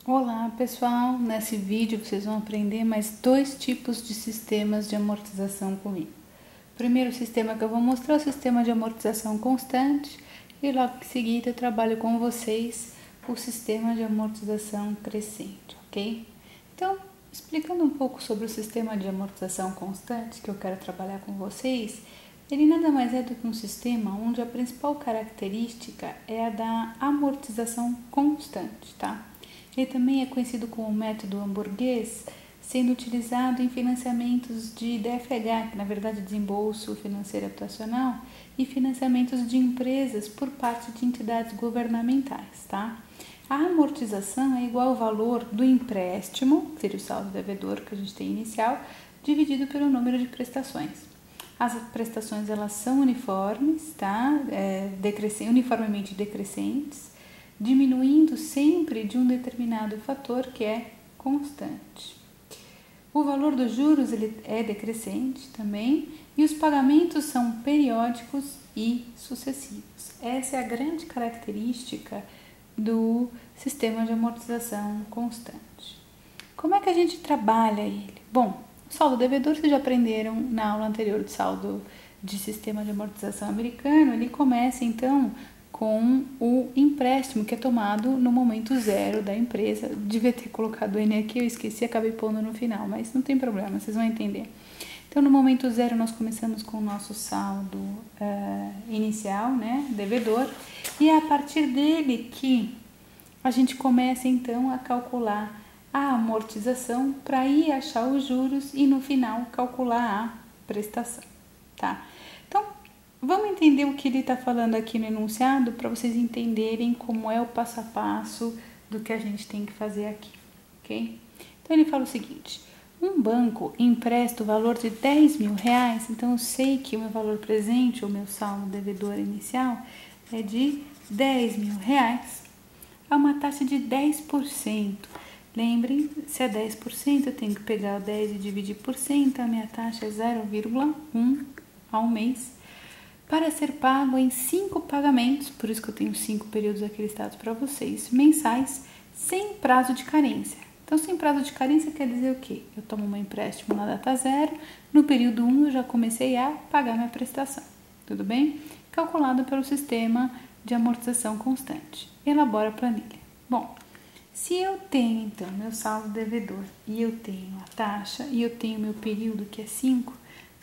Olá pessoal, nesse vídeo vocês vão aprender mais dois tipos de sistemas de amortização comigo. O primeiro sistema que eu vou mostrar é o sistema de amortização constante e logo em seguida eu trabalho com vocês o sistema de amortização crescente, ok? Então, explicando um pouco sobre o sistema de amortização constante que eu quero trabalhar com vocês, ele nada mais é do que um sistema onde a principal característica é a da amortização constante, tá? Ele também é conhecido como método hamburguês, sendo utilizado em financiamentos de DFH, que na verdade é desembolso financeiro habitacional, e financiamentos de empresas por parte de entidades governamentais, tá? A amortização é igual ao valor do empréstimo, que seria o saldo devedor que a gente tem inicial, dividido pelo número de prestações. As prestações elas são uniformes, tá? Uniformemente decrescentes, diminuindo sempre de um determinado fator que é constante. O valor dos juros ele é decrescente também e os pagamentos são periódicos e sucessivos. Essa é a grande característica do sistema de amortização constante. Como é que a gente trabalha ele? Bom, o saldo devedor vocês já aprenderam na aula anterior de saldo de sistema de amortização americano. Ele começa então com o empréstimo que é tomado no momento zero da empresa. Devia ter colocado o N aqui, eu esqueci, acabei pondo no final, mas não tem problema, vocês vão entender. Então, no momento zero, nós começamos com o nosso saldo inicial, né, devedor, e é a partir dele que a gente começa, então, a calcular a amortização para ir achar os juros e, no final, calcular a prestação, tá? Então, vamos entender o que ele está falando aqui no enunciado para vocês entenderem como é o passo a passo do que a gente tem que fazer aqui, ok? Então, ele fala o seguinte: um banco empresta o valor de R$10.000, então eu sei que o meu valor presente, ou meu saldo devedor inicial, é de R$10.000 a uma taxa de 10%. Lembrem, se é 10%, eu tenho que pegar o 10 e dividir por 100, a minha taxa é 0,1 ao mês, para ser pago em 5 pagamentos, por isso que eu tenho 5 períodos aqui listados para vocês, mensais, sem prazo de carência. Então, sem prazo de carência quer dizer o quê? Eu tomo um empréstimo na data zero, no período 1 eu já comecei a pagar minha prestação, tudo bem? Calculado pelo sistema de amortização constante. Elabora a planilha. Bom, se eu tenho, então, meu saldo devedor e eu tenho a taxa e eu tenho meu período, que é 5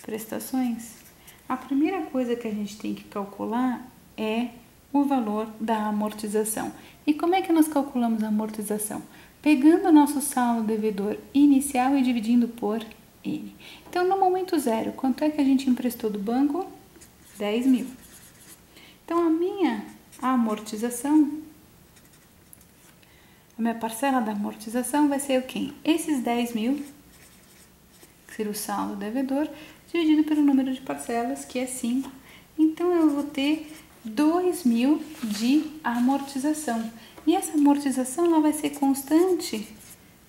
prestações, a primeira coisa que a gente tem que calcular é o valor da amortização. E como é que nós calculamos a amortização? Pegando o nosso saldo devedor inicial e dividindo por N. Então, no momento zero, quanto é que a gente emprestou do banco? 10.000. Então, a minha amortização, a minha parcela da amortização vai ser o quê? Esses 10.000, que seria o saldo devedor, dividido pelo número de parcelas, que é 5. Então, eu vou ter 2.000 de amortização. E essa amortização ela vai ser constante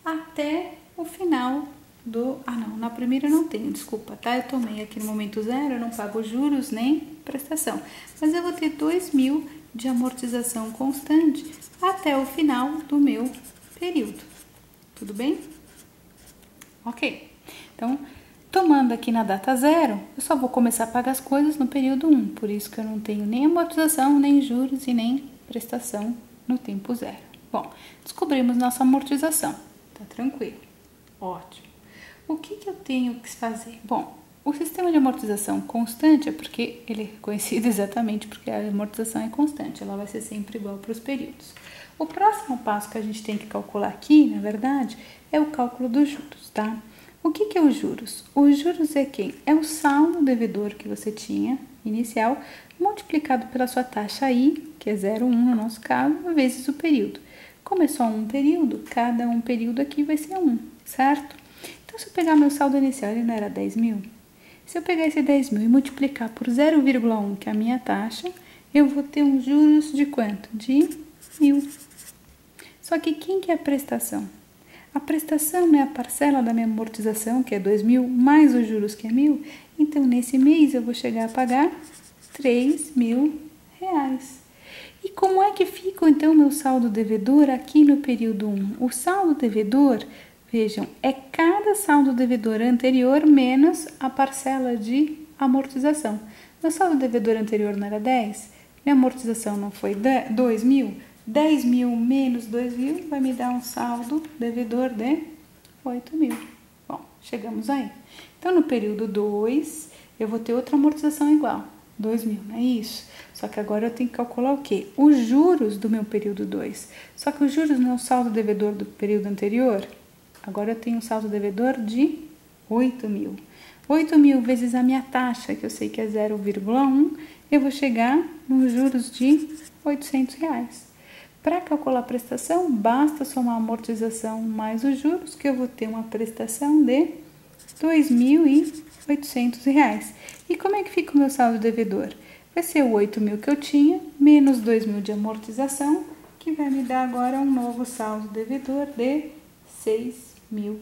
até o final do... não, na primeira eu não tenho, desculpa, tá? Eu tomei aqui no momento zero, eu não pago juros nem prestação. Mas eu vou ter 2.000 de amortização constante até o final do meu período. Tudo bem? Ok. Então, tomando aqui na data zero, eu só vou começar a pagar as coisas no período 1. Por isso que eu não tenho nem amortização, nem juros e nem prestação no tempo zero. Bom, descobrimos nossa amortização. Tá tranquilo. Ótimo. O que eu tenho que fazer? Bom, o sistema de amortização constante é porque ele é conhecido exatamente porque a amortização é constante. Ela vai ser sempre igual para os períodos. O próximo passo que a gente tem que calcular aqui, na verdade, é o cálculo dos juros, tá? O que é os juros? Os juros é quem? É o saldo devedor que você tinha inicial, multiplicado pela sua taxa I, que é 0,1 no nosso caso, vezes o período. Como é só um período, cada um período aqui vai ser 1, certo? Então, se eu pegar meu saldo inicial, ele não era 10.000? Se eu pegar esse 10.000 e multiplicar por 0,1, que é a minha taxa, eu vou ter uns juros de quanto? De 1.000. Só que quem que é a prestação? A prestação é a parcela da minha amortização, que é 2.000, mais os juros, que é 1.000. Então, nesse mês, eu vou chegar a pagar R$3.000. E como é que fica então o meu saldo devedor aqui no período 1? O saldo devedor, vejam, é cada saldo devedor anterior menos a parcela de amortização. Meu saldo devedor anterior não era 10? Minha amortização não foi 2.000? 10.000 menos 2.000 vai me dar um saldo devedor de 8.000. Bom, chegamos aí. Então, no período 2, eu vou ter outra amortização igual, 2.000, não é isso? Só que agora eu tenho que calcular o quê? Os juros do meu período 2. Só que os juros não é o saldo devedor do período anterior. Agora eu tenho um saldo devedor de 8.000. 8.000 vezes a minha taxa, que eu sei que é 0,1, eu vou chegar nos juros de R$800. Para calcular a prestação, basta somar a amortização mais os juros, que eu vou ter uma prestação de R$2.800. E como é que fica o meu saldo devedor? Vai ser o 8.000 que eu tinha, menos 2.000 de amortização, que vai me dar agora um novo saldo devedor de R$6.000.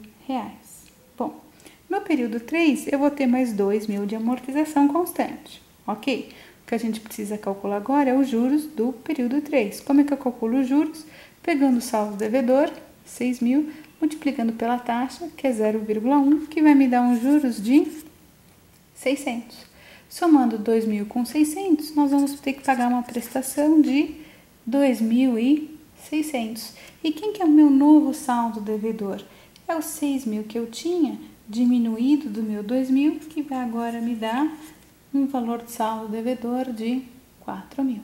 Bom, no período 3, eu vou ter mais 2.000 de amortização constante, ok? O que a gente precisa calcular agora é os juros do período 3. Como é que eu calculo os juros? Pegando o saldo devedor, 6.000, multiplicando pela taxa, que é 0,1, que vai me dar uns juros de 600. Somando 2.000 com 600, nós vamos ter que pagar uma prestação de 2.600. E quem que é o meu novo saldo devedor? É os 6.000 que eu tinha, diminuído do meu 2.000, que vai agora me dar um valor de saldo devedor de 4.000.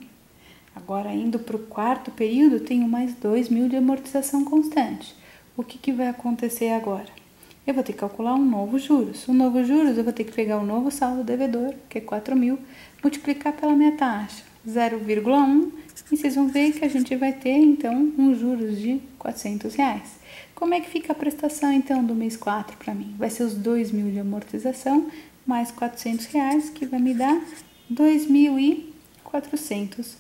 Agora, indo para o quarto período, tenho mais 2.000 de amortização constante. O que vai acontecer agora? Eu vou ter que calcular um novo juros. O novo juros, eu vou ter que pegar o novo saldo devedor, que é 4.000, multiplicar pela minha taxa, 0,1, e vocês vão ver que a gente vai ter, então, uns juros de R$400. Como é que fica a prestação, então, do mês 4 para mim? Vai ser os 2.000 de amortização, mais R$400, que vai me dar R$2.400.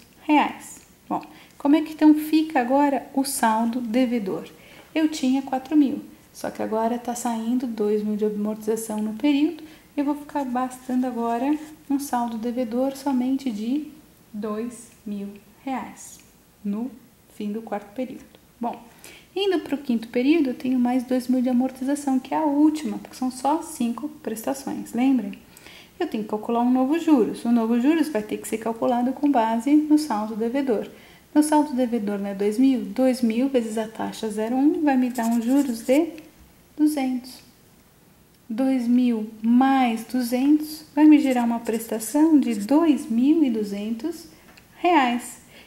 Bom, como é que então fica agora o saldo devedor? Eu tinha 4.000, só que agora está saindo 2.000 de amortização no período, eu vou ficar bastando agora um saldo devedor somente de R$2.000 no fim do quarto período. Bom, indo para o quinto período, eu tenho mais 2.000 de amortização, que é a última, porque são só 5 prestações, lembrem? Eu tenho que calcular um novo juros. O novo juros vai ter que ser calculado com base no saldo devedor. Meu saldo devedor não é 2.000? 2.000 vezes a taxa 0,1 vai me dar um juros de 200. 2.000 mais 200 vai me gerar uma prestação de R$2.200.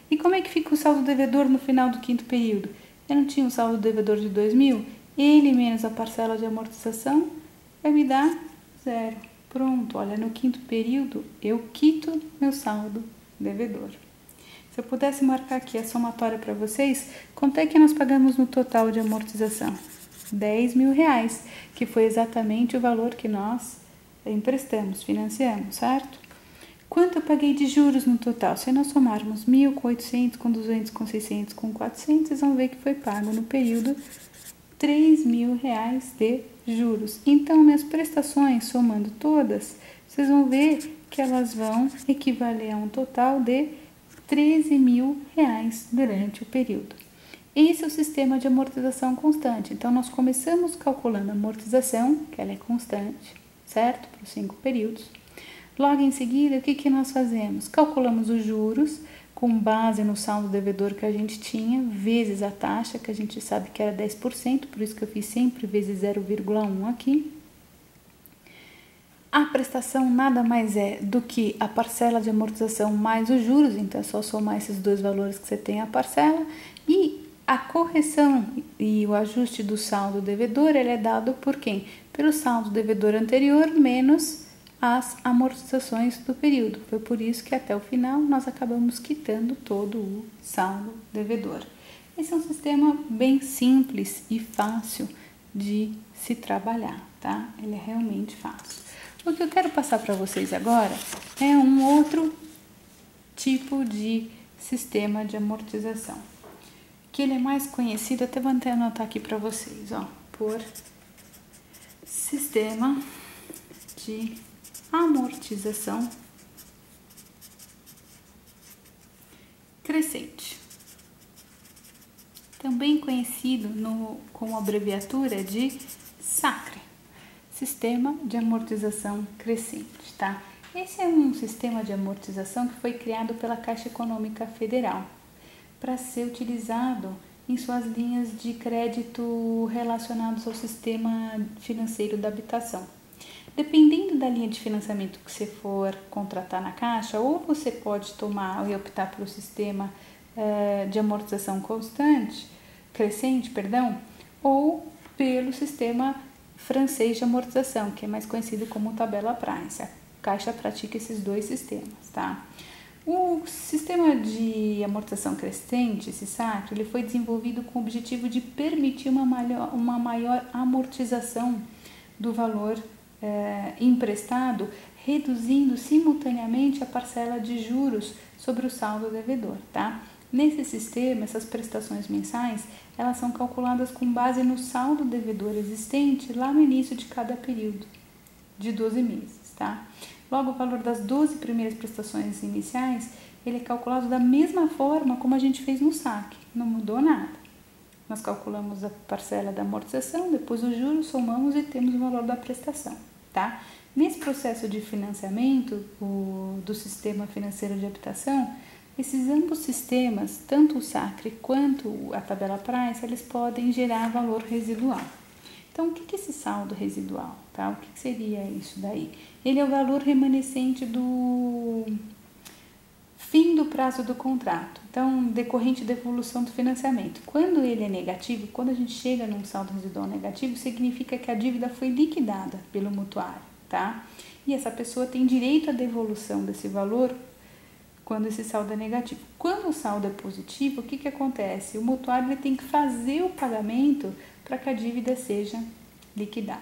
E como é que fica o saldo devedor no final do quinto período? Eu não tinha um saldo devedor de 2.000? Ele menos a parcela de amortização vai me dar 0. Pronto, olha, no quinto período eu quito meu saldo devedor. Se eu pudesse marcar aqui a somatória para vocês, quanto é que nós pagamos no total de amortização? R$10.000, que foi exatamente o valor que nós emprestamos, financiamos, certo? Quanto eu paguei de juros no total? Se nós somarmos 1.000 com 800, com 200, com 600, com 400, vocês vão ver que foi pago no período R$3.000 de juros. Então, minhas prestações, somando todas, vocês vão ver que elas vão equivaler a um total de R$13.000 durante o período. Esse é o sistema de amortização constante. Então, nós começamos calculando a amortização, que ela é constante, certo? Para os 5 períodos. Logo em seguida, o que nós fazemos? Calculamos os juros com base no saldo devedor que a gente tinha, vezes a taxa, que a gente sabe que era 10%, por isso que eu fiz sempre vezes 0,1 aqui. A prestação nada mais é do que a parcela de amortização mais os juros, então é só somar esses dois valores que você tem a parcela, e a correção e o ajuste do saldo devedor, ele é dado por quem? Pelo saldo devedor anterior menos as amortizações do período. Foi por isso que até o final nós acabamos quitando todo o saldo devedor. Esse é um sistema bem simples e fácil de se trabalhar, tá? Ele é realmente fácil. O que eu quero passar para vocês agora é um outro tipo de sistema de amortização, que ele é mais conhecido, até vou anotar aqui para vocês, ó, por sistema de amortização crescente, também conhecido como abreviatura de SACRE, Sistema de Amortização Crescente, tá? Esse é um sistema de amortização que foi criado pela Caixa Econômica Federal para ser utilizado em suas linhas de crédito relacionados ao sistema financeiro da habitação. Dependendo da linha de financiamento que você for contratar na Caixa, ou você pode tomar e optar pelo sistema de amortização crescente, ou pelo sistema francês de amortização, que é mais conhecido como tabela Price. A Caixa pratica esses dois sistemas, tá? O sistema de amortização crescente, esse SACRE, ele foi desenvolvido com o objetivo de permitir uma maior amortização do valor emprestado, reduzindo simultaneamente a parcela de juros sobre o saldo devedor, tá? Nesse sistema, essas prestações mensais, elas são calculadas com base no saldo devedor existente lá no início de cada período, de 12 meses, tá? Logo, o valor das 12 primeiras prestações iniciais, ele é calculado da mesma forma como a gente fez no saque, não mudou nada. Nós calculamos a parcela da amortização, depois os juros, somamos e temos o valor da prestação, tá? Nesse processo de financiamento do sistema financeiro de habitação, esses ambos sistemas, tanto o SACRE quanto a tabela Price, eles podem gerar valor residual. Então, o que é esse saldo residual? Tá? O que seria isso daí? Ele é o valor remanescente do fim do prazo do contrato, então, decorrente da evolução do financiamento. Quando ele é negativo, quando a gente chega num saldo residual negativo, significa que a dívida foi liquidada pelo mutuário, tá? E essa pessoa tem direito à devolução desse valor quando esse saldo é negativo. Quando o saldo é positivo, o que acontece? O mutuário ele tem que fazer o pagamento para que a dívida seja liquidada.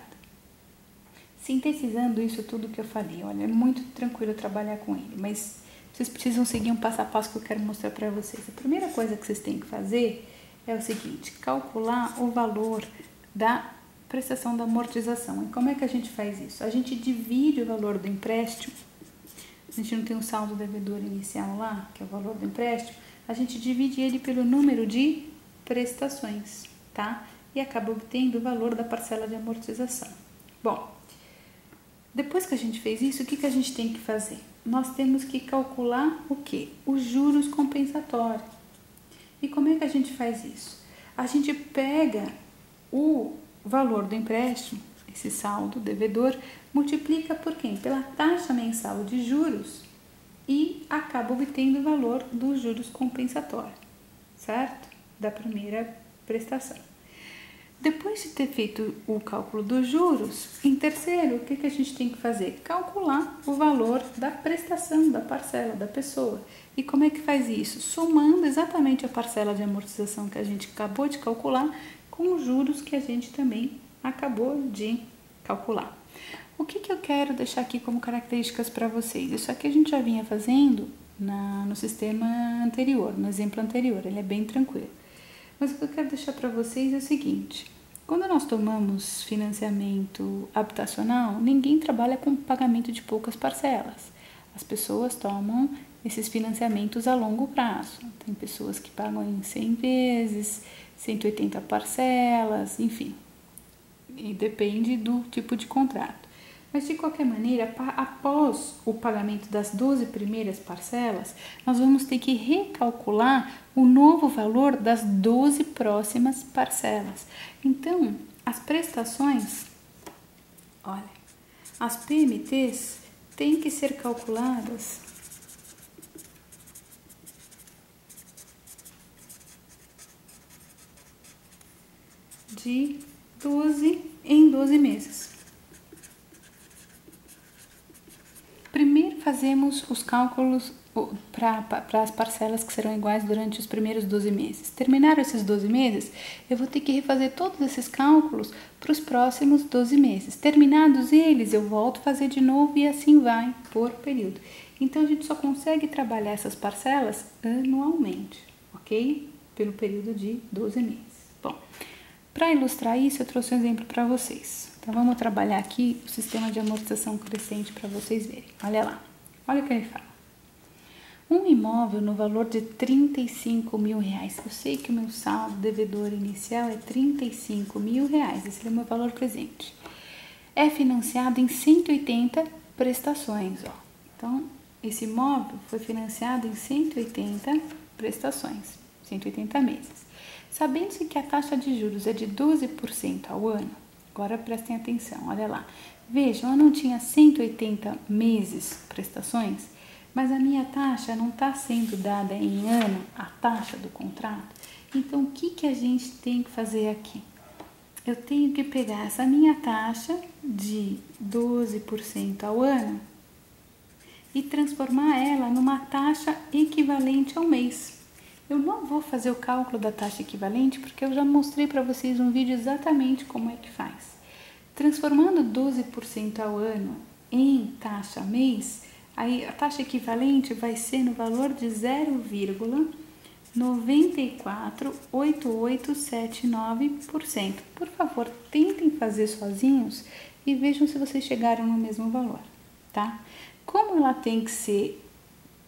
Sintetizando isso tudo que eu falei, olha, é muito tranquilo trabalhar com ele, mas vocês precisam seguir um passo a passo que eu quero mostrar para vocês. A primeira coisa que vocês têm que fazer é o seguinte: calcular o valor da prestação da amortização. E como é que a gente faz isso? A gente divide o valor do empréstimo. A gente não tem um saldo devedor inicial lá, que é o valor do empréstimo, a gente divide ele pelo número de prestações, tá? E acaba obtendo o valor da parcela de amortização. Bom, depois que a gente fez isso, o que a gente tem que fazer? Nós temos que calcular o quê? Os juros compensatórios. E como é que a gente faz isso? A gente pega o valor do empréstimo, esse saldo devedor, multiplica por quem? Pela taxa mensal de juros e acaba obtendo o valor dos juros compensatórios, certo? Da primeira prestação. Depois de ter feito o cálculo dos juros, em terceiro, o que a gente tem que fazer? Calcular o valor da prestação, da parcela da pessoa. E como é que faz isso? Somando exatamente a parcela de amortização que a gente acabou de calcular com os juros que a gente também acabou de calcular. O que eu quero deixar aqui como características para vocês? Isso aqui a gente já vinha fazendo no sistema anterior, no exemplo anterior, ele é bem tranquilo. Mas o que eu quero deixar para vocês é o seguinte: quando nós tomamos financiamento habitacional, ninguém trabalha com pagamento de poucas parcelas. As pessoas tomam esses financiamentos a longo prazo. Tem pessoas que pagam em 100 vezes, 180 parcelas, enfim. E depende do tipo de contrato. Mas, de qualquer maneira, após o pagamento das 12 primeiras parcelas, nós vamos ter que recalcular o novo valor das 12 próximas parcelas. Então, as prestações, olha, as PMTs têm que ser calculadas de 12 em 12 meses. Primeiro fazemos os cálculos para as parcelas que serão iguais durante os primeiros 12 meses. Terminaram esses 12 meses, eu vou ter que refazer todos esses cálculos para os próximos 12 meses. Terminados eles, eu volto a fazer de novo e assim vai por período. Então, a gente só consegue trabalhar essas parcelas anualmente, ok? Pelo período de 12 meses. Bom, para ilustrar isso, eu trouxe um exemplo para vocês. Então, vamos trabalhar aqui o sistema de amortização crescente para vocês verem. Olha lá, olha o que ele fala. Um imóvel no valor de R$35.000. Eu sei que o meu saldo devedor inicial é R$35.000. Esse é o meu valor presente. É financiado em 180 prestações, ó. Então, esse imóvel foi financiado em 180 prestações, 180 meses. Sabendo-se que a taxa de juros é de 12% ao ano, agora prestem atenção, olha lá. Vejam, eu não tinha 180 meses prestações, mas a minha taxa não está sendo dada em ano, a taxa do contrato. Então, o que a gente tem que fazer aqui? Eu tenho que pegar essa minha taxa de 12% ao ano e transformar ela numa taxa equivalente ao mês. Eu não vou fazer o cálculo da taxa equivalente porque eu já mostrei para vocês um vídeo exatamente como é que faz. Transformando 12% ao ano em taxa mês, aí a taxa equivalente vai ser no valor de 0,948879%. Por favor, tentem fazer sozinhos e vejam se vocês chegaram no mesmo valor, tá? Como ela tem que ser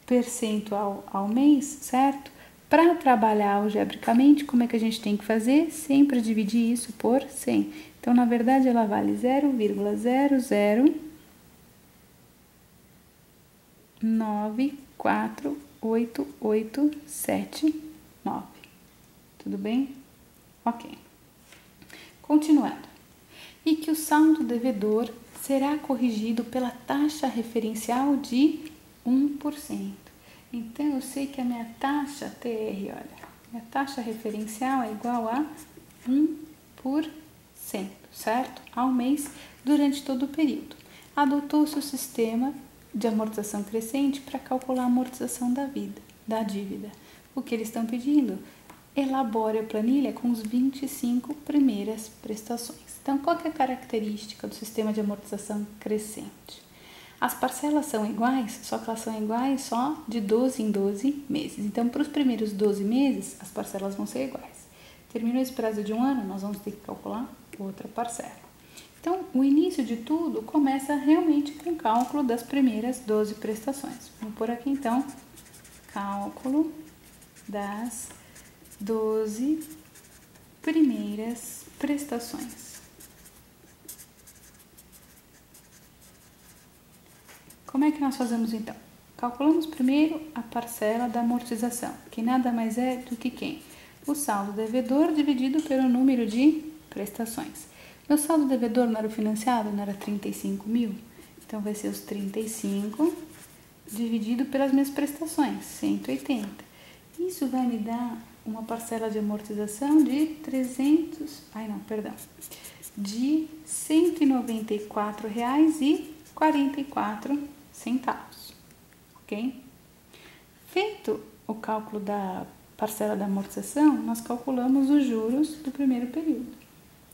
percentual ao mês, certo? Para trabalhar algebricamente, como é que a gente tem que fazer? Sempre dividir isso por 100. Então, na verdade, ela vale 0,0094889. Tudo bem? Ok. Continuando. E que o saldo devedor será corrigido pela taxa referencial de 1%. Então, eu sei que a minha taxa TR, olha, minha taxa referencial é igual a 1%, certo? Ao mês, durante todo o período. Adotou-se o sistema de amortização crescente para calcular a amortização da dívida. O que eles estão pedindo? Elabore a planilha com os 25 primeiras prestações. Então, qual que é a característica do sistema de amortização crescente? As parcelas são iguais, só que elas são iguais só de 12 em 12 meses. Então, para os primeiros 12 meses, as parcelas vão ser iguais. Terminou esse prazo de um ano, nós vamos ter que calcular outra parcela. Então, o início de tudo começa realmente com o cálculo das primeiras 12 prestações. Vou pôr aqui, então, cálculo das 12 primeiras prestações. Como é que nós fazemos então? Calculamos primeiro a parcela da amortização, que nada mais é do que quem? O saldo devedor dividido pelo número de prestações. Meu saldo devedor não era financiado, não era 35.000? Então, vai ser os 35 dividido pelas minhas prestações, 180. Isso vai me dar uma parcela de amortização de de R$194,44, ok? Feito o cálculo da parcela da amortização, nós calculamos os juros do primeiro período.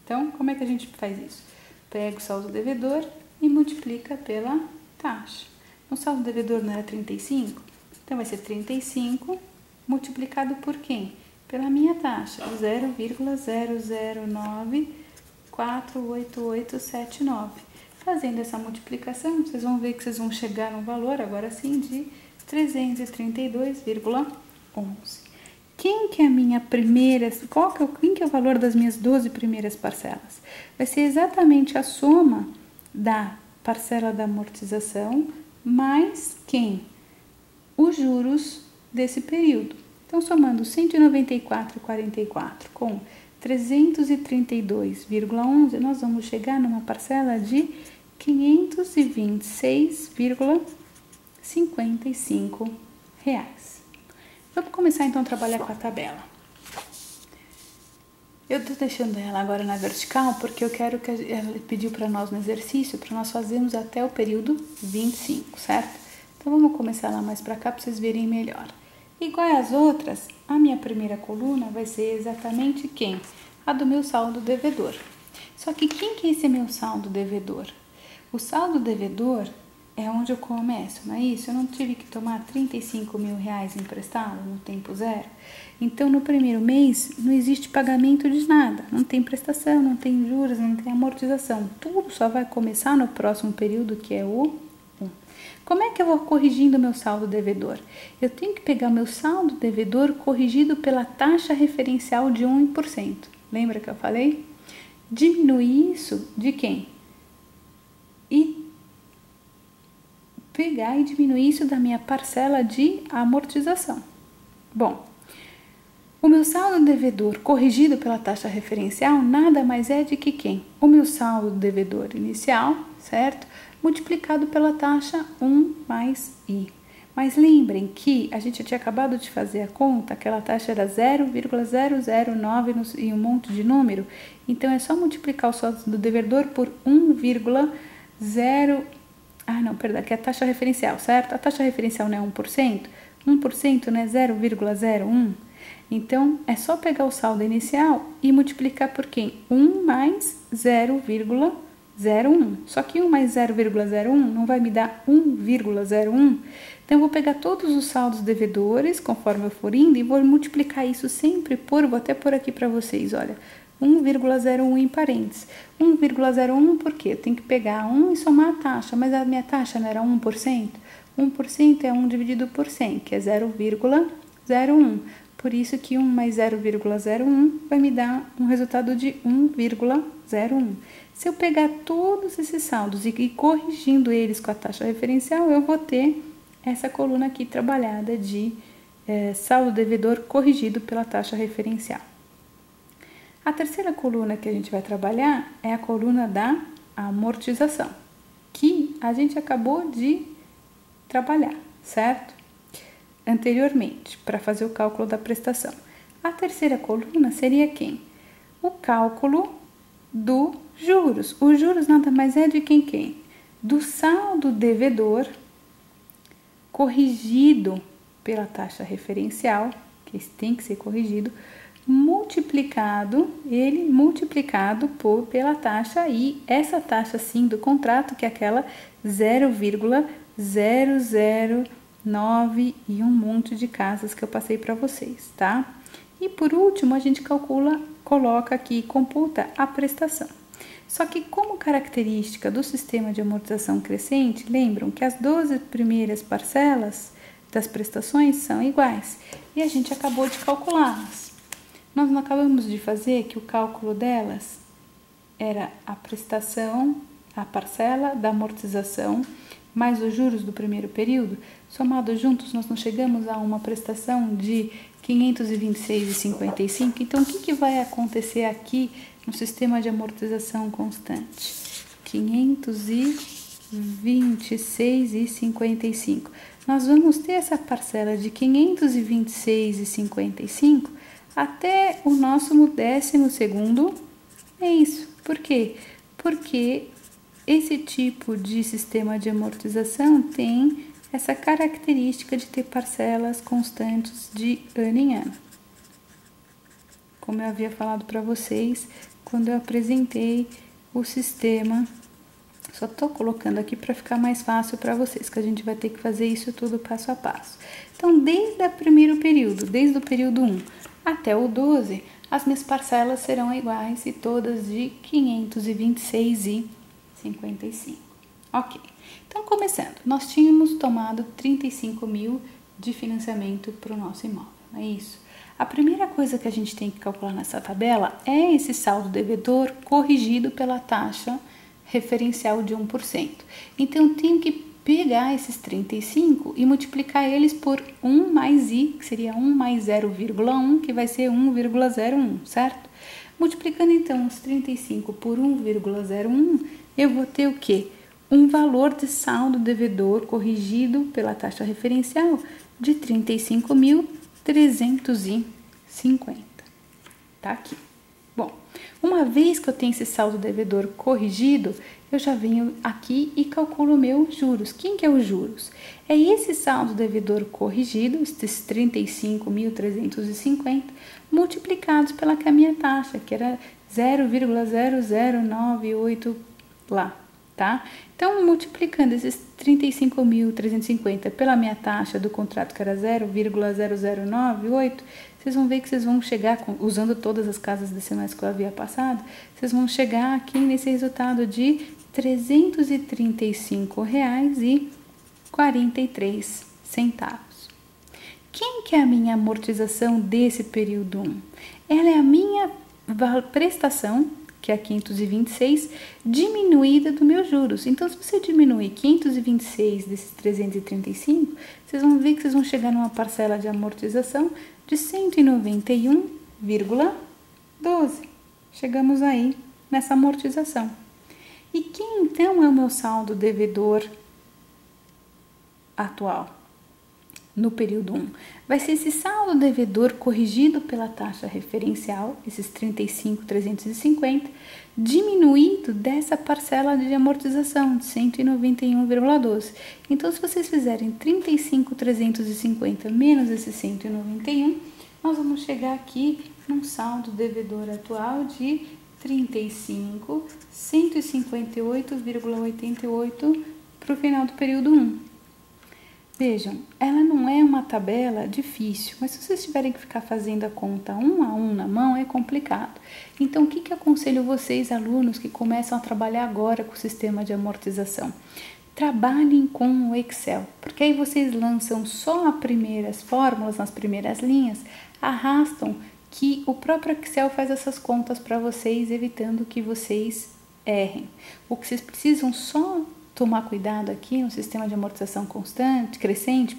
Então, como é que a gente faz isso? Pega o saldo devedor e multiplica pela taxa. O saldo devedor não era 35? Então, vai ser 35 multiplicado por quem? Pela minha taxa, 0,00948879. Fazendo essa multiplicação, vocês vão ver que vocês vão chegar no valor, agora sim, de 332,11. Quem que é a minha primeira, quem que é o valor das minhas 12 primeiras parcelas? Vai ser exatamente a soma da parcela da amortização mais quem? Os juros desse período. Então, somando 194,44 com 332,11, nós vamos chegar numa parcela de R$526,55. Vamos começar então a trabalhar com a tabela. Eu estou deixando ela agora na vertical porque eu quero que ela pediu para nós no exercício para nós fazermos até o período 25, certo? Então vamos começar lá mais para cá para vocês verem melhor. Igual às outras, a minha primeira coluna vai ser exatamente quem? A do meu saldo devedor. Só que quem que é esse meu saldo devedor? O saldo devedor é onde eu começo, não é isso? Eu não tive que tomar R$35.000 emprestado no tempo zero. Então, no primeiro mês, não existe pagamento de nada. Não tem prestação, não tem juros, não tem amortização. Tudo só vai começar no próximo período, que é o 1. Como é que eu vou corrigindo o meu saldo devedor? Eu tenho que pegar meu saldo devedor corrigido pela taxa referencial de 1%. Lembra que eu falei? Diminuir isso de quem? E pegar e diminuir isso da minha parcela de amortização. Bom, o meu saldo devedor corrigido pela taxa referencial nada mais é de que quem? O meu saldo devedor inicial, certo? Multiplicado pela taxa 1 mais I. Mas lembrem que a gente tinha acabado de fazer a conta, aquela taxa era 0,009 e um monte de número, então é só multiplicar o saldo do devedor por 1,0... Ah, não, perdão, que é a taxa referencial, certo? A taxa referencial não é 1%, 1% não é 0,01%. Então, é só pegar o saldo inicial e multiplicar por quem? 1 mais 0,01. Só que 1 mais 0,01 não vai me dar 1,01. Então, eu vou pegar todos os saldos devedores, conforme eu for indo, e vou multiplicar isso sempre por, vou até pôr aqui para vocês, olha, 1,01 em parênteses. 1,01 por quê? Eu tenho que pegar 1 e somar a taxa, mas a minha taxa não era 1%? 1% é 1 dividido por 100, que é 0,01. Por isso que 1 mais 0,01 vai me dar um resultado de 1,01. Se eu pegar todos esses saldos e ir corrigindo eles com a taxa referencial, eu vou ter essa coluna aqui trabalhada de saldo devedor corrigido pela taxa referencial. A terceira coluna que a gente vai trabalhar é a coluna da amortização, que a gente acabou de trabalhar, certo? Anteriormente, para fazer o cálculo da prestação. A terceira coluna seria quem? O cálculo do juros. Os juros nada mais é de quem? Do saldo devedor corrigido pela taxa referencial, que tem que ser corrigido, multiplicado pela taxa I, essa taxa sim do contrato, que é aquela 0,009 e um monte de casas que eu passei para vocês, tá? E por último, a gente coloca aqui, computa a prestação. Só que como característica do sistema de amortização crescente, lembram que as 12 primeiras parcelas das prestações são iguais e a gente acabou de calculá-las. Nós não acabamos de fazer que o cálculo delas era a prestação, a parcela da amortização, mais os juros do primeiro período, somados juntos nós não chegamos a uma prestação de 526,55. Então, o que vai acontecer aqui no sistema de amortização constante? 526,55. Nós vamos ter essa parcela de 526,55 até o nosso 12º mês. Por quê? Porque esse tipo de sistema de amortização tem essa característica de ter parcelas constantes de ano em ano. Como eu havia falado para vocês quando eu apresentei o sistema, só estou colocando aqui para ficar mais fácil para vocês, que a gente vai ter que fazer isso tudo passo a passo. Então, desde o primeiro período, desde o período 1 até o 12, as minhas parcelas serão iguais e todas de 526,55. Ok, então começando, nós tínhamos tomado 35 mil de financiamento para o nosso imóvel, não é isso? A primeira coisa que a gente tem que calcular nessa tabela é esse saldo devedor corrigido pela taxa referencial de 1%. Então, eu tenho que pegar esses 35 e multiplicar eles por 1 mais I, que seria 1 mais 0,1, que vai ser 1,01, certo? Multiplicando, então, os 35 por 1,01, eu vou ter o quê? Um valor de saldo devedor corrigido pela taxa referencial de 35.350. Tá aqui. Bom, uma vez que eu tenho esse saldo devedor corrigido, eu já venho aqui e calculo o meu juros. Quem que é os juros? É esse saldo devedor corrigido, esses 35.350, multiplicados pela que é a minha taxa, que era 0,0098 lá, tá? Então, multiplicando esses 35.350 pela minha taxa do contrato, que era 0,0098, vocês vão ver que vocês vão chegar, usando todas as casas decimais que eu havia passado, vocês vão chegar aqui nesse resultado de R$ 335,40. 43 centavos. Quem que é a minha amortização desse período 1? Ela é a minha prestação, que é 526, diminuída dos meus juros. Então, se você diminuir 526 desses 335, vocês vão ver que vocês vão chegar numa parcela de amortização de 191,12. Chegamos aí nessa amortização. E quem então é o meu saldo devedor atual? No período 1, vai ser esse saldo devedor corrigido pela taxa referencial, esses 35.350, diminuído dessa parcela de amortização de 191,12. Então, se vocês fizerem 35.350 menos esse 191, nós vamos chegar aqui num saldo devedor atual de 35.158,88 para o final do período 1. Vejam, ela não é uma tabela difícil, mas se vocês tiverem que ficar fazendo a conta um a um na mão, é complicado. Então, o que aconselho vocês, alunos que começam a trabalhar agora com o sistema de amortização? Trabalhem com o Excel, porque aí vocês lançam só as primeiras fórmulas, nas primeiras linhas, arrastam que o próprio Excel faz essas contas para vocês, evitando que vocês errem. O que vocês precisam só tomar cuidado aqui no sistema de amortização crescente,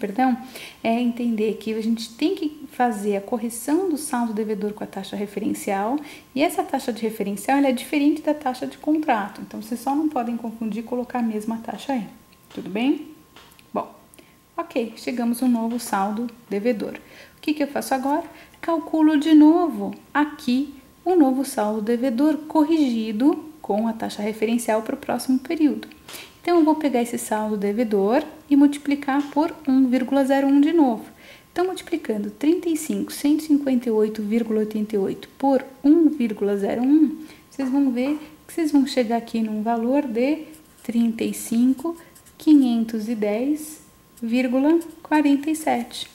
é entender que a gente tem que fazer a correção do saldo devedor com a taxa referencial, e essa taxa de referencial ela é diferente da taxa de contrato, então vocês só não podem confundir e colocar a mesma taxa aí, tudo bem? Bom, ok, chegamos ao novo saldo devedor. O que eu faço agora? Calculo de novo aqui o novo saldo devedor corrigido com a taxa referencial para o próximo período. Então, eu vou pegar esse saldo devedor e multiplicar por 1,01 de novo. Então, multiplicando 35.158,88 por 1,01, vocês vão ver que vocês vão chegar aqui num valor de 35.510,47.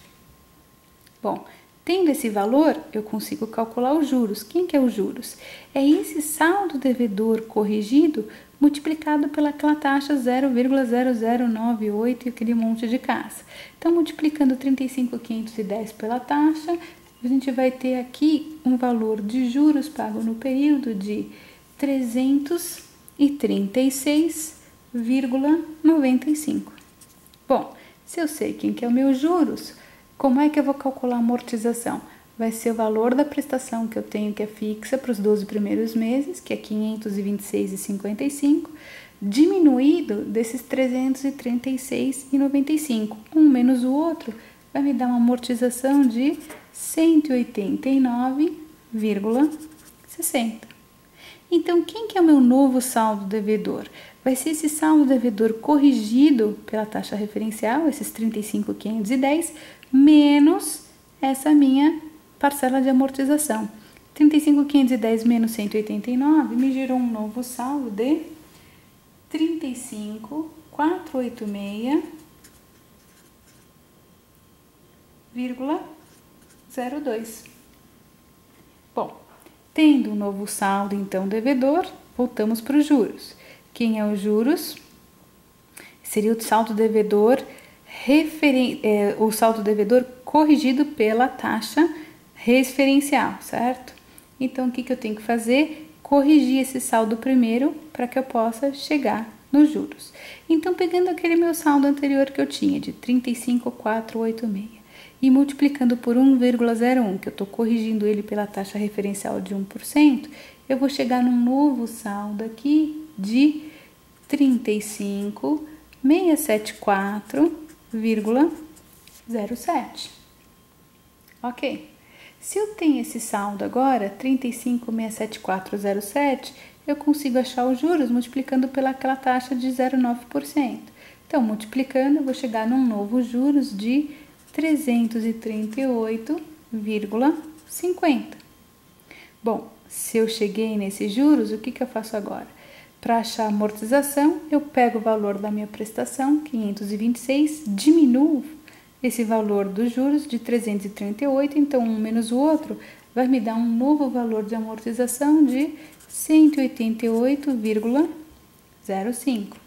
Bom, tendo esse valor, eu consigo calcular os juros. Quem que é os juros? É esse saldo devedor corrigido multiplicado pelaquela taxa 0,0098 e aquele monte de casa. Então, multiplicando 35.510 pela taxa, a gente vai ter aqui um valor de juros pago no período de 336,95. Bom, se eu sei quem que é o meu juros, como é que eu vou calcular a amortização? Vai ser o valor da prestação que eu tenho, que é fixa para os 12 primeiros meses, que é 526,55, diminuído desses 336,95. Um menos o outro vai me dar uma amortização de 189,60. Então, quem que é o meu novo saldo devedor? Vai ser esse saldo devedor corrigido pela taxa referencial, esses 35.510, menos essa minha parcela de amortização. 35.510 menos 189 me gerou um novo saldo de 35.486,02. Bom, tendo um novo saldo, então, devedor, voltamos para os juros. Quem é os juros? Seria o saldo devedor o saldo devedor corrigido pela taxa referencial, certo? Então, o que eu tenho que fazer? Corrigir esse saldo primeiro para que eu possa chegar nos juros. Então, pegando aquele meu saldo anterior que eu tinha de 35.486 e multiplicando por 1,01, que eu estou corrigindo ele pela taxa referencial de 1%, eu vou chegar num novo saldo aqui de 35.674,07. Ok. Se eu tenho esse saldo agora, 35.674,07, eu consigo achar os juros multiplicando pelaquela taxa de 0,9%. Então, multiplicando, eu vou chegar num novo juros de 338,50. Bom, se eu cheguei nesses juros, o que eu faço agora? Para achar a amortização, eu pego o valor da minha prestação, 526, diminuo esse valor dos juros de 338, então um menos o outro vai me dar um novo valor de amortização de 188,05.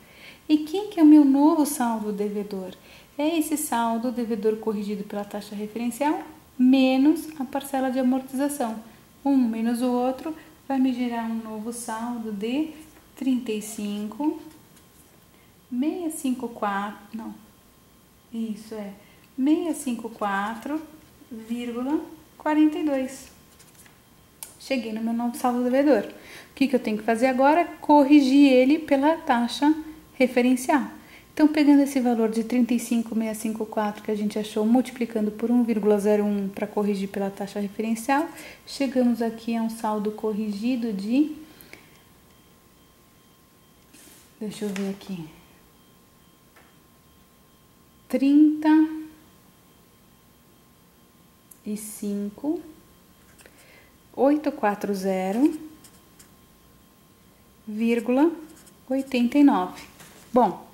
E quem que é o meu novo saldo devedor? É esse saldo devedor corrigido pela taxa referencial menos a parcela de amortização. Um menos o outro vai me gerar um novo saldo de 654,42. Cheguei no meu novo saldo devedor. O que eu tenho que fazer agora? Corrigir ele pela taxa referencial. Então, pegando esse valor de 35.654 que a gente achou, multiplicando por 1,01 para corrigir pela taxa referencial, chegamos aqui a um saldo corrigido de... Deixa eu ver aqui. 35.840,89. Bom,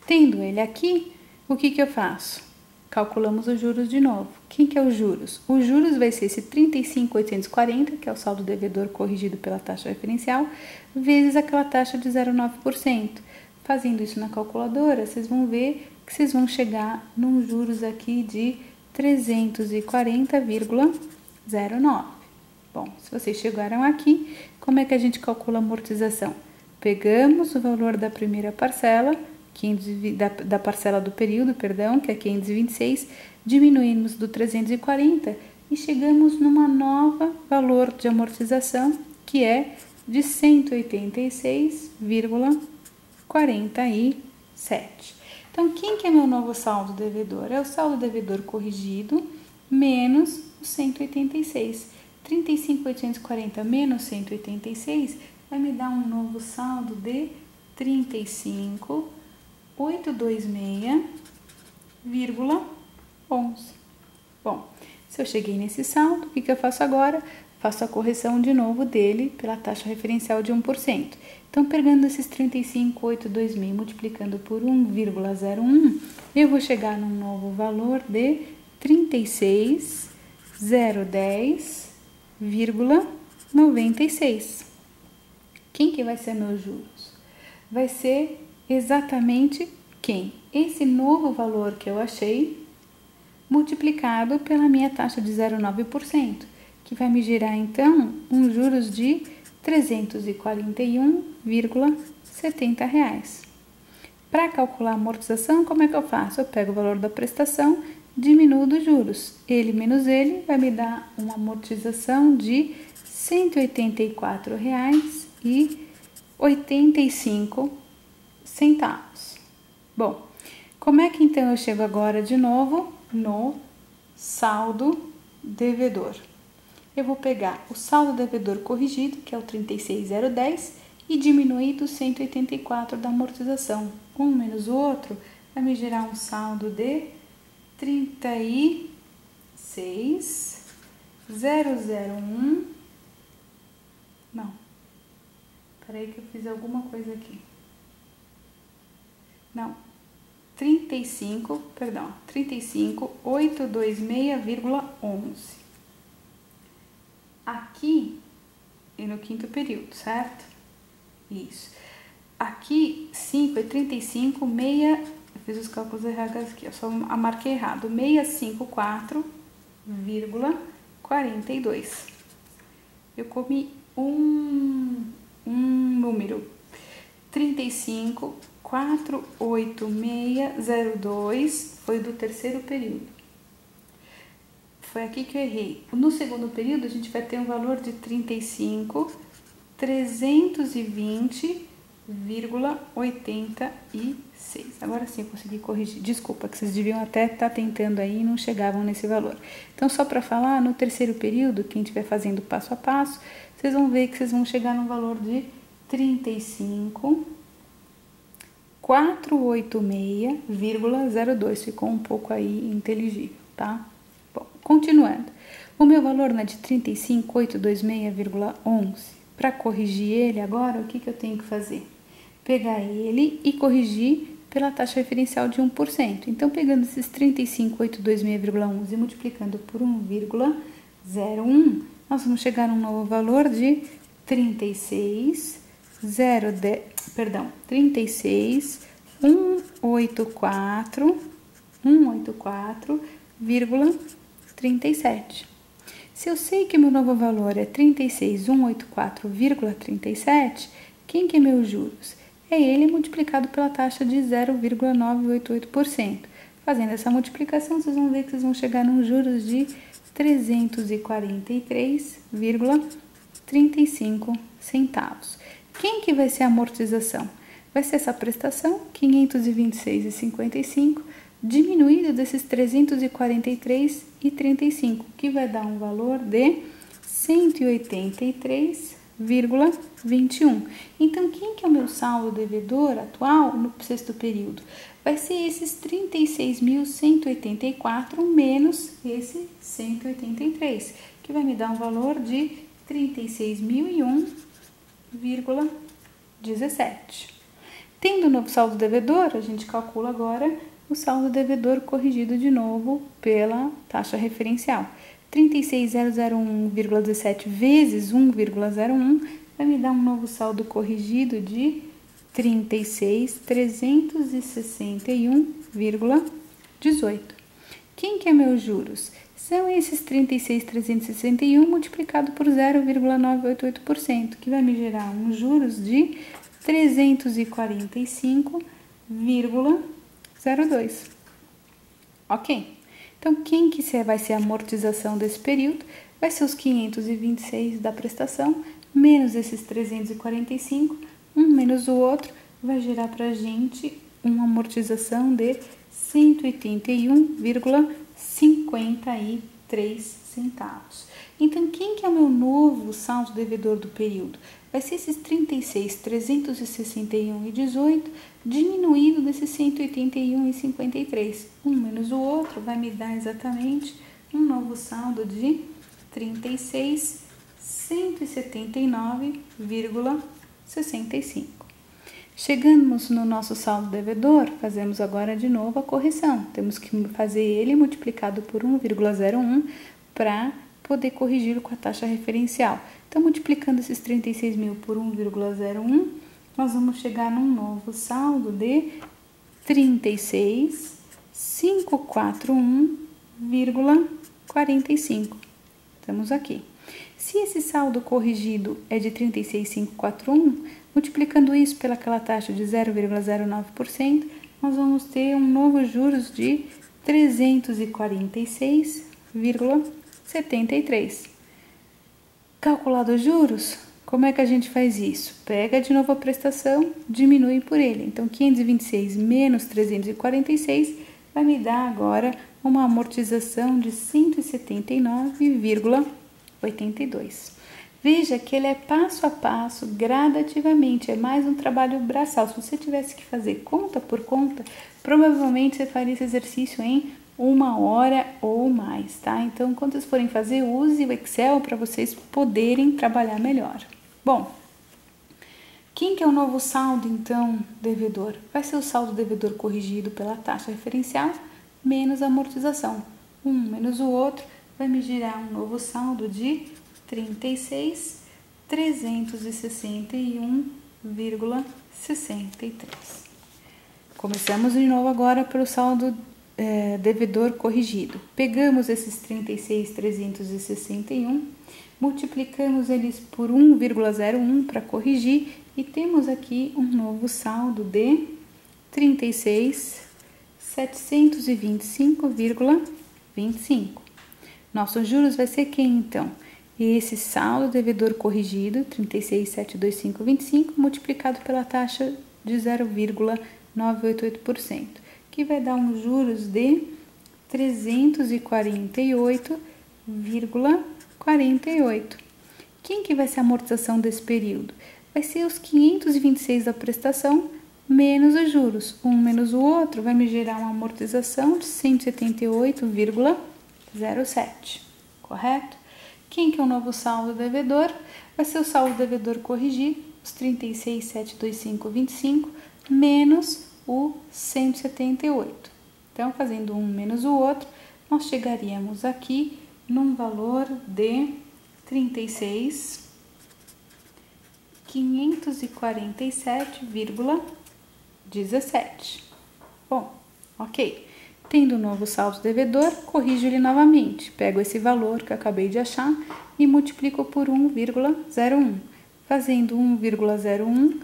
tendo ele aqui, o que eu faço? Calculamos os juros de novo. Quem que é os juros? Os juros vai ser esse 35.840, que é o saldo devedor corrigido pela taxa referencial, vezes aquela taxa de 0,9%. Fazendo isso na calculadora, vocês vão ver que vocês vão chegar num juros aqui de 340,09. Bom, se vocês chegaram aqui, como é que a gente calcula a amortização? Pegamos o valor da primeira parcela, da parcela do período, perdão, que é 526, diminuímos do 340 e chegamos numa nova valor de amortização, que é de 186,47. Então, quem que é meu novo saldo devedor? É o saldo devedor corrigido menos o 186. 35.840 menos 186 vai me dar um novo saldo de 35.826,11. Bom, se eu cheguei nesse saldo, o que eu faço agora? Faço a correção de novo dele pela taxa referencial de 1%. Então, pegando esses 35.826 multiplicando por 1,01, eu vou chegar num novo valor de 36.010,96. Quem que vai ser meus juros? Vai ser exatamente quem? Esse novo valor que eu achei multiplicado pela minha taxa de 0,9%, que vai me gerar então um juros de R$ 341,70. Para calcular a amortização, como é que eu faço? Eu pego o valor da prestação, diminuo dos juros. Ele menos ele vai me dar uma amortização de R$ 184,85. Bom, como é que então eu chego agora de novo no saldo devedor? Eu vou pegar o saldo devedor corrigido, que é o 36.010, e diminuir do 184 da amortização. Um menos o outro vai me gerar um saldo de 36.001. Não. Peraí que eu fiz alguma coisa aqui. Não. 35.826,11. Aqui e no quinto período, certo? Isso. Aqui, 5 é 35, eu fiz os cálculos errados aqui, eu só marquei errado, 654,42. Eu comi um número, 35.48602, foi do terceiro período. Foi aqui que eu errei. No segundo período, a gente vai ter um valor de 35.320,86. Agora sim eu consegui corrigir. Desculpa, que vocês deviam até estar tentando aí e não chegavam nesse valor. Então, só para falar, no terceiro período, quem estiver fazendo passo a passo, vocês vão ver que vocês vão chegar no valor de 35.486,02. Ficou um pouco aí inteligível, tá? Bom, continuando. O meu valor é de 35.826,11. Para corrigir ele agora, o que eu tenho que fazer? Pegar ele e corrigir pela taxa referencial de 1%. Então, pegando esses 35.826,11 e multiplicando por 1,01, nós vamos chegar a um novo valor de 36.010, 184,37. Se eu sei que meu novo valor é 36.184,37, quem que é meus juros? É ele multiplicado pela taxa de 0,988%. Fazendo essa multiplicação, vocês vão ver que vocês vão chegar nos juros de 343,35 centavos. Quem que vai ser a amortização? Vai ser essa prestação, 526,55, diminuído desses 343,35, que vai dar um valor de 183,21. Então, quem que é o meu saldo devedor atual no sexto período? Vai ser esses 36.184 menos esse 183, que vai me dar um valor de 36.001,17. Tendo o novo saldo devedor, a gente calcula agora o saldo devedor corrigido de novo pela taxa referencial. 36.001,17 vezes 1,01 vai me dar um novo saldo corrigido de 36.361,18. Quem que é meus juros? São esses 36.361 multiplicado por 0,988%, que vai me gerar uns juros de 345,02. Ok? Então, quem que vai ser a amortização desse período? Vai ser os 526 da prestação, menos esses 345, um menos o outro, vai gerar para a gente uma amortização de 181,53 centavos. Então, quem que é o meu novo saldo devedor do período? Vai ser esses 36.361,18 diminuído desses 181,53. Um menos o outro vai me dar exatamente um novo saldo de 36.179,65. Chegamos no nosso saldo devedor, fazemos agora de novo a correção. Temos que fazer ele multiplicado por 1,01 para poder corrigi-lo com a taxa referencial. Então, multiplicando esses 36.000 por 1,01, nós vamos chegar num novo saldo de 36.541,45. Estamos aqui. Se esse saldo corrigido é de 36.541, multiplicando isso pelaquela taxa de 0,09%, nós vamos ter um novo juros de 346,73. Calculado os juros, como é que a gente faz isso? Pega de novo a prestação, diminui por ele. Então, 526 menos 346 vai me dar agora uma amortização de 179,82. Veja que ele é passo a passo, gradativamente, é mais um trabalho braçal. Se você tivesse que fazer conta por conta, provavelmente você faria esse exercício em 1 hora ou mais, tá? Então, quando vocês forem fazer, use o Excel para vocês poderem trabalhar melhor. Bom, quem que é o novo saldo, então, devedor? Vai ser o saldo devedor corrigido pela taxa referencial menos a amortização. Um menos o outro vai me gerar um novo saldo de 36.361,63. Começamos de novo agora pelo saldo devedor corrigido. Pegamos esses 36.361, multiplicamos eles por 1,01 para corrigir e temos aqui um novo saldo de 36.725,25. Nossos juros vai ser quem então? Esse saldo devedor corrigido, 36.725,25, multiplicado pela taxa de 0,988%, que vai dar uns juros de 348,48. Quem que vai ser a amortização desse período? Vai ser os 526 da prestação menos os juros. Um menos o outro vai me gerar uma amortização de 178,07, correto? Quem que é o novo saldo devedor? Vai ser o saldo devedor corrigido, os 36.725,25 menos o 178. Então, fazendo um menos o outro, nós chegaríamos aqui num valor de 36.547,18. 17. Bom, ok. Tendo um novo saldo devedor, corrijo ele novamente. Pego esse valor que eu acabei de achar e multiplico por 1,01. Fazendo 1,01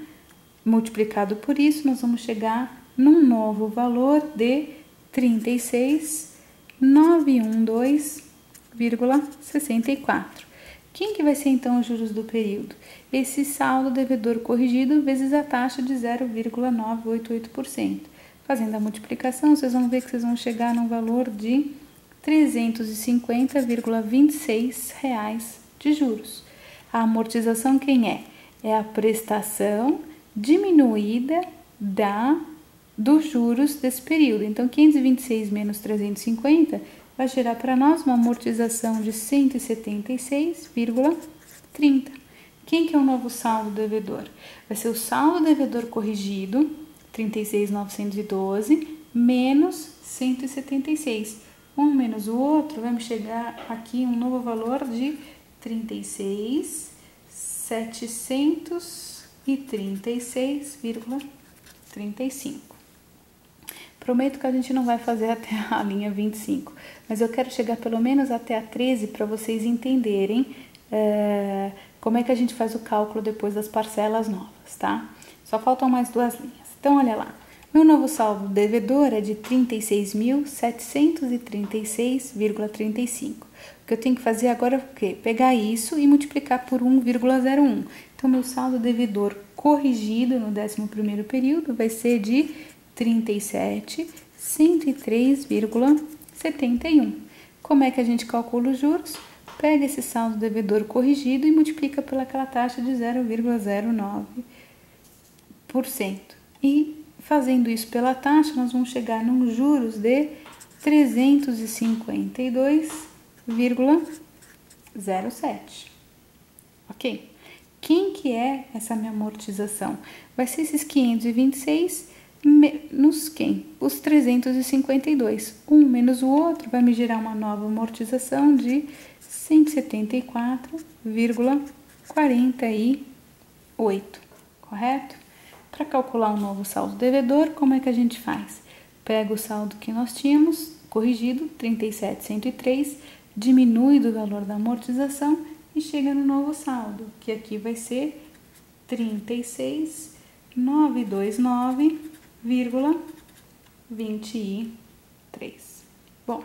multiplicado por isso, nós vamos chegar num novo valor de 36.912,64. Quem que vai ser então os juros do período? Esse saldo devedor corrigido vezes a taxa de 0,988%. Fazendo a multiplicação, vocês vão ver que vocês vão chegar num valor de R$ 350,26 de juros. A amortização quem é? É a prestação diminuída dos juros desse período. Então, 526 menos 350 vai gerar para nós uma amortização de 176,30. Quem que é o novo saldo devedor? Vai ser o saldo devedor corrigido, 36.912, menos 176. Um menos o outro, vamos chegar aqui um novo valor de 36.736,35. Prometo que a gente não vai fazer até a linha 25, mas eu quero chegar pelo menos até a 13 para vocês entenderem como é que a gente faz o cálculo depois das parcelas novas, tá? Só faltam mais duas linhas. Então, olha lá. Meu novo saldo devedor é de 36.736,35. O que eu tenho que fazer agora é o quê? Pegar isso e multiplicar por 1,01. Então, meu saldo devedor corrigido no 11º período vai ser de 37.103,71. Como é que a gente calcula os juros? Pega esse saldo devedor corrigido e multiplica pelaquela taxa de 0,09%. E fazendo isso pela taxa, nós vamos chegar num juros de 352,07. Ok? Quem que é essa minha amortização? Vai ser esses 526 menos quem? Os 352. Um menos o outro vai me gerar uma nova amortização de 174,48. Correto? Para calcular um novo saldo devedor, como é que a gente faz? Pega o saldo que nós tínhamos, corrigido, 37.103, diminui do valor da amortização e chega no novo saldo, que aqui vai ser 36.929,23. Bom,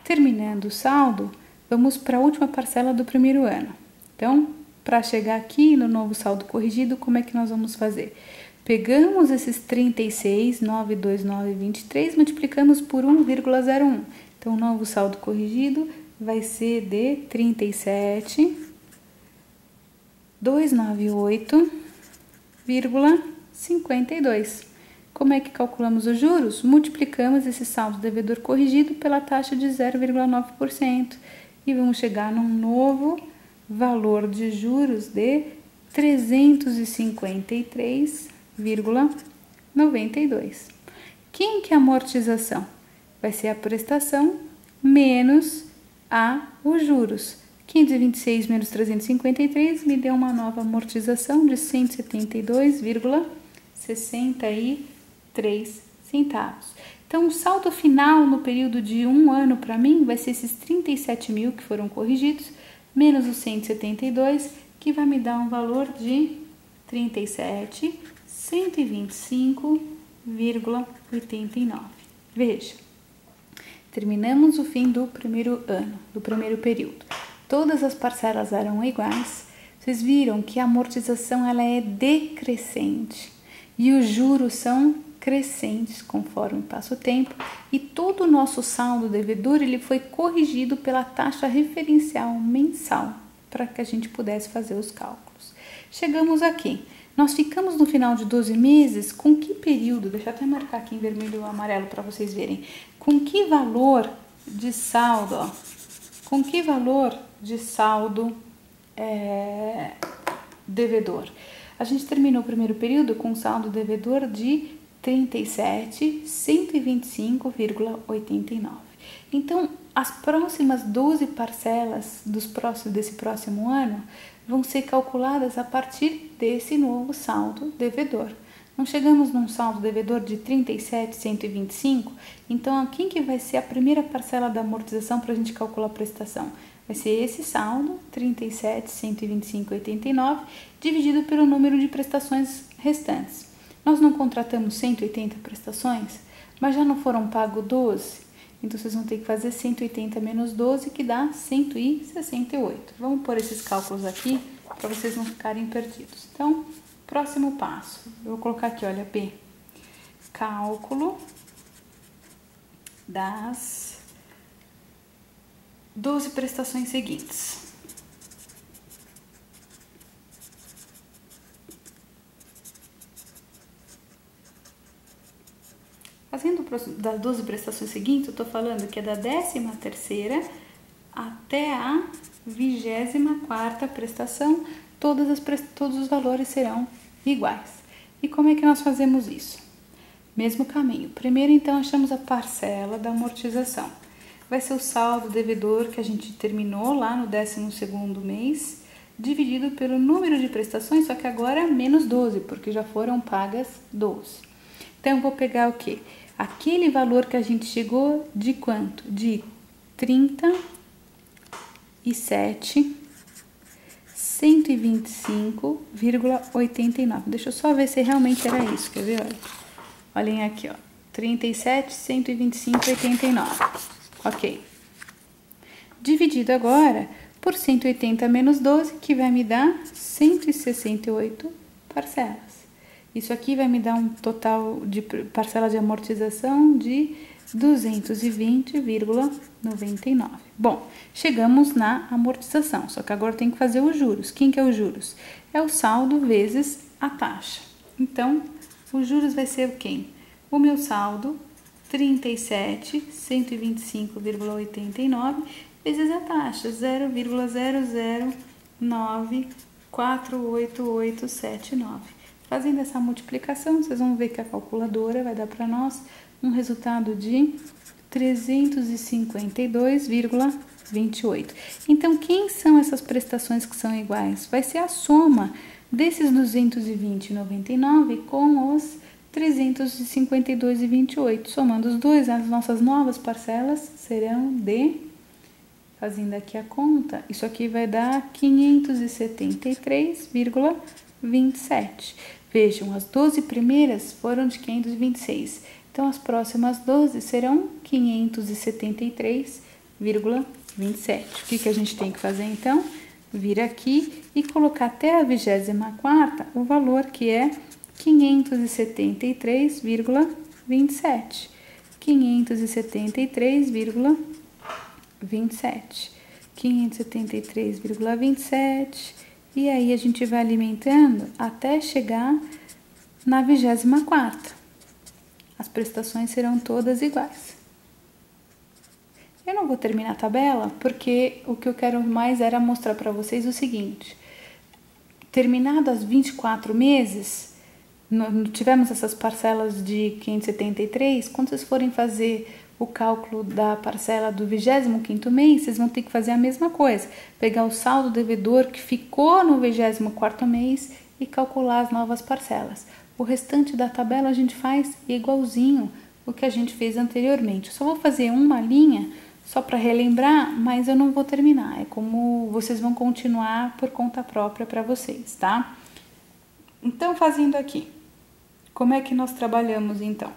terminando o saldo, vamos para a última parcela do primeiro ano. Então, para chegar aqui no novo saldo corrigido, como é que nós vamos fazer? Pegamos esses 36.929,23, multiplicamos por 1,01. Então, o novo saldo corrigido vai ser de 37.298,52. Como é que calculamos os juros? Multiplicamos esse saldo devedor corrigido pela taxa de 0,9% e vamos chegar num novo valor de juros de 353,92. Quem que é a amortização? Vai ser a prestação menos os juros. 526 menos 353 me deu uma nova amortização de 172,63 centavos. Então, o saldo final no período de um ano para mim vai ser esses 37 mil que foram corrigidos, menos os 172, que vai me dar um valor de 37.125,89. Veja, terminamos o fim do primeiro ano, do primeiro período. Todas as parcelas eram iguais. Vocês viram que a amortização ela é decrescente e os juros são crescentes conforme passa o tempo, e todo o nosso saldo devedor ele foi corrigido pela taxa referencial mensal para que a gente pudesse fazer os cálculos. Chegamos aqui. Nós ficamos no final de 12 meses com que período? Deixa eu até marcar aqui em vermelho ou amarelo para vocês verem. Com que valor de saldo? Ó, com que valor de saldo devedor? A gente terminou o primeiro período com um saldo devedor de 37.125,89. Então, as próximas 12 parcelas desse próximo ano vão ser calculadas a partir desse novo saldo devedor. Não chegamos num saldo devedor de 37.125? Então, quem que vai ser a primeira parcela da amortização para a gente calcular a prestação? Vai ser esse saldo, 37.125,89, dividido pelo número de prestações restantes. Nós não contratamos 180 prestações, mas já não foram pagos 12? Então, vocês vão ter que fazer 180 menos 12, que dá 168. Vamos pôr esses cálculos aqui para vocês não ficarem perdidos. Então, próximo passo. Eu vou colocar aqui, olha, B. Cálculo das 12 prestações seguintes. Fazendo das 12 prestações seguintes, eu estou falando que é da 13ª até a 24ª prestação, todos os valores serão iguais. E como é que nós fazemos isso? Mesmo caminho. Primeiro, então, achamos a parcela da amortização. Vai ser o saldo devedor que a gente terminou lá no 12º mês, dividido pelo número de prestações, só que agora menos 12, porque já foram pagas 12. Então, eu vou pegar o quê? Aquele valor que a gente chegou de quanto? De 37.125,89. Deixa eu só ver se realmente era isso, quer ver? Olhem aqui, ó. 37.125,89. Ok. Dividido agora por 180 menos 12, que vai me dar 168 parcelas. Isso aqui vai me dar um total de parcela de amortização de 220,99. Bom, chegamos na amortização, só que agora tem que fazer os juros. Quem que é os juros? É o saldo vezes a taxa. Então, os juros vai ser quem? O meu saldo, 37.125,89, vezes a taxa, 0,009488879. Fazendo essa multiplicação, vocês vão ver que a calculadora vai dar para nós um resultado de 352,28. Então, quem são essas prestações que são iguais? Vai ser a soma desses 220,99 com os 352,28. Somando os dois, as nossas novas parcelas serão de, fazendo aqui a conta, isso aqui vai dar 573,27. Vejam, as 12 primeiras foram de 526. Então, as próximas 12 serão 573,27. O que a gente tem que fazer, então? Vir aqui e colocar até a 24ª o valor que é 573,27. 573,27. 573,27. E aí, a gente vai alimentando até chegar na 24ª. As prestações serão todas iguais. Eu não vou terminar a tabela, porque o que eu quero mais era mostrar para vocês o seguinte. Terminados os 24 meses, tivemos essas parcelas de 573, quando vocês forem fazer o cálculo da parcela do 25º mês, vocês vão ter que fazer a mesma coisa. Pegar o saldo devedor que ficou no 24º mês e calcular as novas parcelas. O restante da tabela a gente faz igualzinho o que a gente fez anteriormente. Eu só vou fazer uma linha só para relembrar, mas eu não vou terminar. É como vocês vão continuar por conta própria para vocês, tá? Então, fazendo aqui, como é que nós trabalhamos então?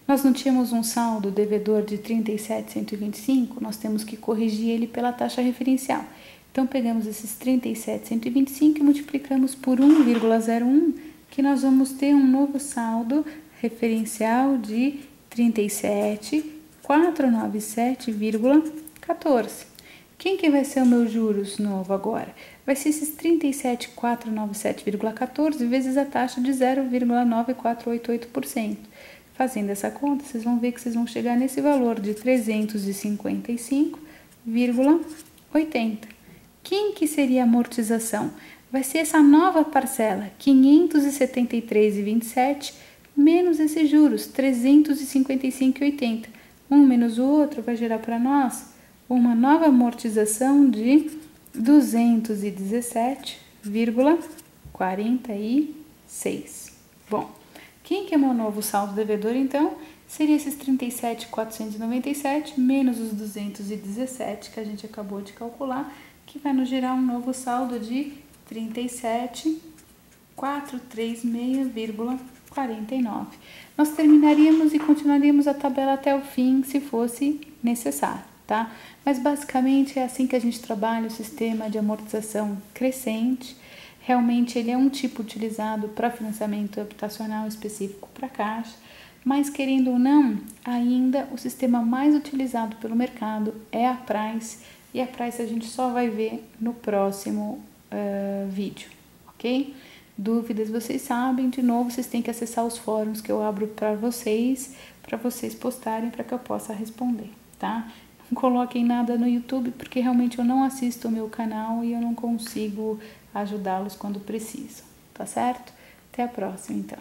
Nós não tínhamos um saldo devedor de 37.125, nós temos que corrigir ele pela taxa referencial. Então, pegamos esses 37.125 e multiplicamos por 1,01, que nós vamos ter um novo saldo referencial de 37.497,14. Quem que vai ser o meu juros novo agora? Vai ser esses 37.497,14 vezes a taxa de 0,9488%. Fazendo essa conta, vocês vão ver que vocês vão chegar nesse valor de 355,80. Quem que seria a amortização? Vai ser essa nova parcela, 573,27, menos esses juros, 355,80. Um menos o outro vai gerar para nós uma nova amortização de 217,46. Bom, Quem que é meu novo saldo devedor, então? Seria esses 37.497 menos os 217 que a gente acabou de calcular, que vai nos gerar um novo saldo de 37.436,49. Nós terminaríamos e continuaríamos a tabela até o fim, se fosse necessário, tá? Mas basicamente é assim que a gente trabalha o sistema de amortização crescente. Realmente ele é um tipo utilizado para financiamento habitacional específico para Caixa, mas querendo ou não, ainda o sistema mais utilizado pelo mercado é a Price, e a Price a gente só vai ver no próximo vídeo, ok? Dúvidas vocês sabem, de novo vocês têm que acessar os fóruns que eu abro para vocês postarem para que eu possa responder, tá? Não coloquem nada no YouTube porque realmente eu não assisto o meu canal e eu não consigo ajudá-los quando preciso, tá certo? Até a próxima, então.